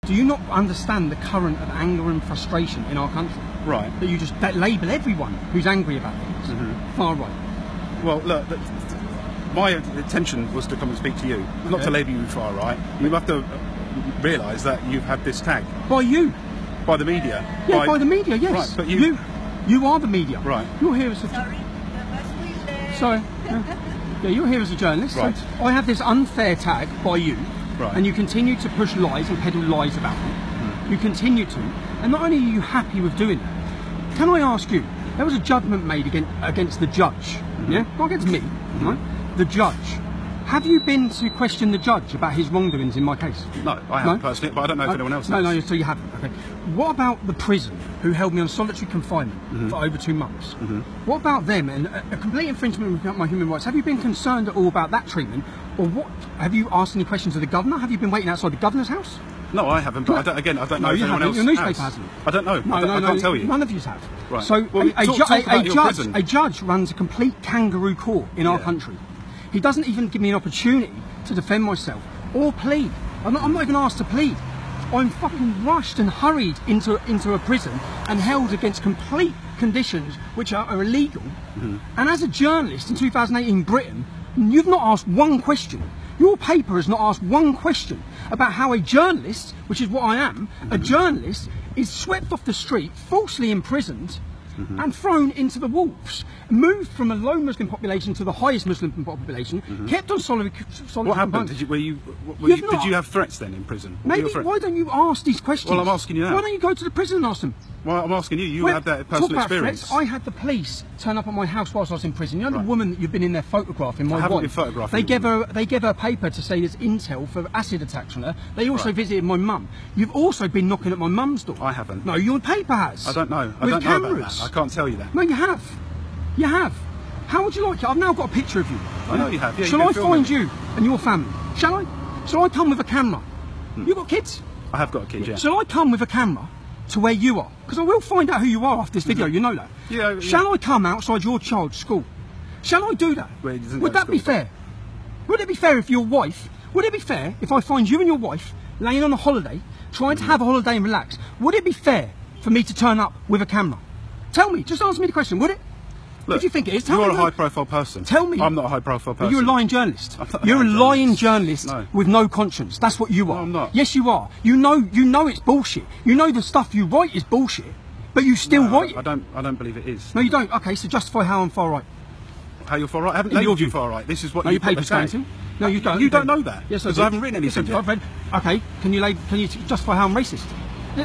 Do you not understand the current of anger and frustration in our country? Right. That you just label everyone who's angry about things. Far right. Well, look, my intention was to come and speak to you, not to label you far right. You have to realise that you've had this tag. By you. By the media. Yeah, by the media, yes. Right, but you are the media. Right. You're here as a... Sorry. Yeah, you're here as a journalist. Right. So I have this unfair tag by you. Right. And you continue to push lies and peddle lies about me. You continue to. And not only are you happy with doing that, can I ask you, there was a judgment made against the judge. Yeah? Not against me, right? The judge. Have you been to question the judge about his wrongdoings in my case? No, I haven't personally, but I don't know if anyone else has. No, so you haven't. Okay. What about the prison who held me on solitary confinement for over 2 months? What about them and a complete infringement of my human rights? Have you been concerned at all about that treatment? Or what? Have you asked any questions of the governor? Have you been waiting outside the governor's house? No, I haven't, but I don't know if anyone else Your newspaper has. hasn't. I don't know. I can't tell you. None of you have. Right. So well, a judge runs a complete kangaroo court in our country. He doesn't even give me an opportunity to defend myself or plead. I'm not even asked to plead. I'm fucking rushed and hurried into a prison and held against complete conditions which are illegal. And as a journalist in 2018 in Britain, you've not asked one question. Your paper has not asked one question about how a journalist, which is what I am, a journalist is swept off the street, falsely imprisoned, and thrown into the wolves, moved from a low Muslim population to the highest Muslim population, kept on solitary What happened? Did you have threats then in prison? Maybe, why don't you ask these questions? Well, I'm asking you now. Why don't you go to the prison and ask them? Well, I'm asking you. You had that personal experience. Threats, I had the police turn up at my house whilst I was in prison. You know the woman that you've been in there photographing, my wife? I haven't been photographing. They gave her a paper to say there's intel for acid attacks on her. They also visited my mum. You've also been knocking at my mum's door. I haven't. No, your paper has. I don't know. With I don't cameras. know about that. I can't tell you that. No, you have. You have. How would you like it? I've now got a picture of you. I know you have. Yeah, Shall I find you and your family? Shall I? Shall I come with a camera? You got kids? I have got kids, yeah. Shall I come with a camera to where you are? Because I will find out who you are after this video, you know that. Yeah. Shall I come outside your child's school? Shall I do that? Would that be fair? Would it be fair if your wife, would it be fair if I find you and your wife laying on a holiday, trying to have a holiday and relax? Would it be fair for me to turn up with a camera? Tell me, just answer me the question, would it? Look, if you think it is, tell me. You're a high-profile person. Tell me. I'm not a high-profile person. You're a lying journalist. You're a lying journalist with no conscience. That's what you are. No, I'm not. Yes, you are. You know it's bullshit. You know the stuff you write is bullshit, but you still write it. I don't believe it is. No, you don't. Okay, so justify how I'm far right. How you're far right? I haven't labelled you far right. This is what your paper's going to. No, you don't. You don't know that. Yes, because I haven't written anything. Yes, I've read. Okay, can you justify how I'm racist?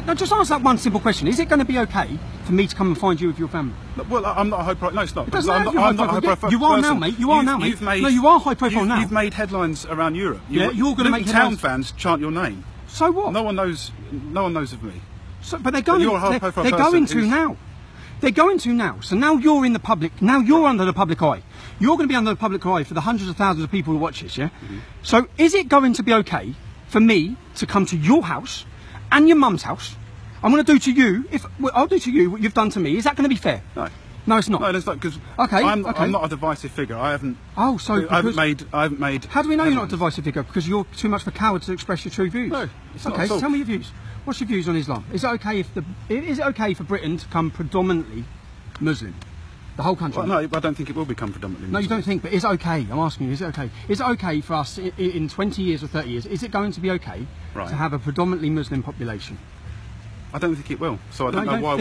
No, just answer that one simple question. Is it going to be okay for me to come and find you with your family? Well, I'm not a high profile. No, it's not. I'm not a high profile. You are now, mate. You are now, mate. No, you are high profile now. You've made headlines around Europe. Yeah, you're going to make town fans chant your name. So what? No one knows of me. So, but they're going. They're going to now. They're going to now. So now you're in the public. Now you're under the public eye. You're going to be under the public eye for the hundreds of thousands of people who watch this. Yeah. So is it going to be okay for me to come to your house and your mum's house? I'm going to do to you, I'll do to you what you've done to me. Is that going to be fair? No. No, it's not. No, it's not, because I'm not a divisive figure. I haven't. Oh, so I haven't made. How do we know you're not a divisive figure? Because you're too much of a coward to express your true views. No, it's okay. Not at all. Tell me your views. What's your views on Islam? Is it okay is it okay for Britain to become predominantly Muslim? The whole country? Well, no, I don't think it will become predominantly Muslim. No, you don't think, but is it okay? I'm asking you, is it okay? Is it okay for us in 20 years or 30 years? Is it going to be okay to have a predominantly Muslim population? I don't think it will. So I don't know why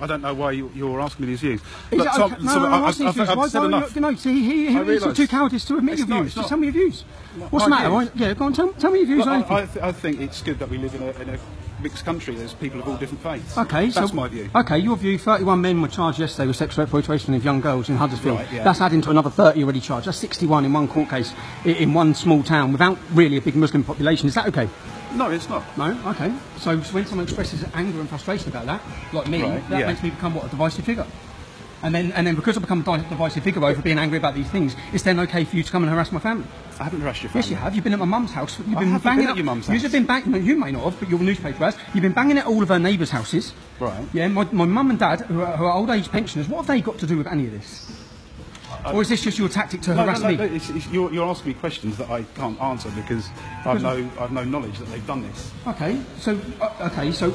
I don't know why you're asking me these views. I've said enough. No, see, he's too cowardice to admit your views. Just tell me your views. What's the matter? Yeah, go on. Tell me your views. I think it's good that we live in a mixed country. There's people of all different faiths. Okay, that's my view. Okay, your view. 31 men were charged yesterday with sexual exploitation of young girls in Huddersfield. Right, yeah. That's adding to another 30 already charged. That's 61 in one court case in one small town without really a big Muslim population. Is that okay? No, it's not. No? Okay. So when someone expresses anger and frustration about that, like me, that makes me become what, a divisive figure? And then because I become a divisive figure over being angry about these things, it's then okay for you to come and harass my family? I haven't harassed your family. Yes, you have. You've been at my mum's house. You've been banging at your mum's house. You've been banging. No, you may not have, but your newspaper has. You've been banging at all of her neighbours' houses. Right. Yeah. My mum and dad, who are old age pensioners, what have they got to do with any of this? Or is this just your tactic to harass me? You're asking me questions that I can't answer because I've no knowledge that they've done this. Okay, so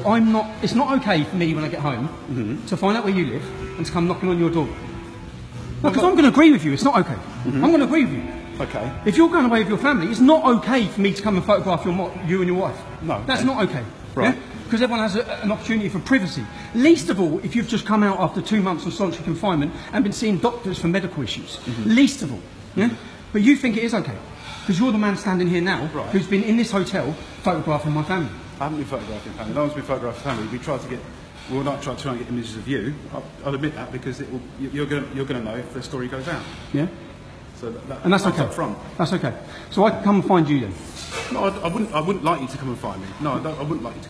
I'm not. It's not okay for me when I get home to find out where you live and to come knocking on your door. No, because I'm going to agree with you. It's not okay. I'm going to agree with you. Okay. If you're going away with your family, it's not okay for me to come and photograph you and your wife. No. That's not okay. Right. Because everyone has an opportunity for privacy. Least of all, if you've just come out after 2 months of solitary confinement and been seeing doctors for medical issues. Least of all. Yeah? But you think it is okay. Because you're the man standing here now who's been in this hotel photographing my family. I haven't been photographing family. No one's been photographing family. We'll not try to try and get images of you. I'll admit that because you're going to know if the story goes out. Yeah. So and that's okay. Up front. That's okay. So I can come and find you then. No, I wouldn't like you to come and find me. No, I wouldn't like you to.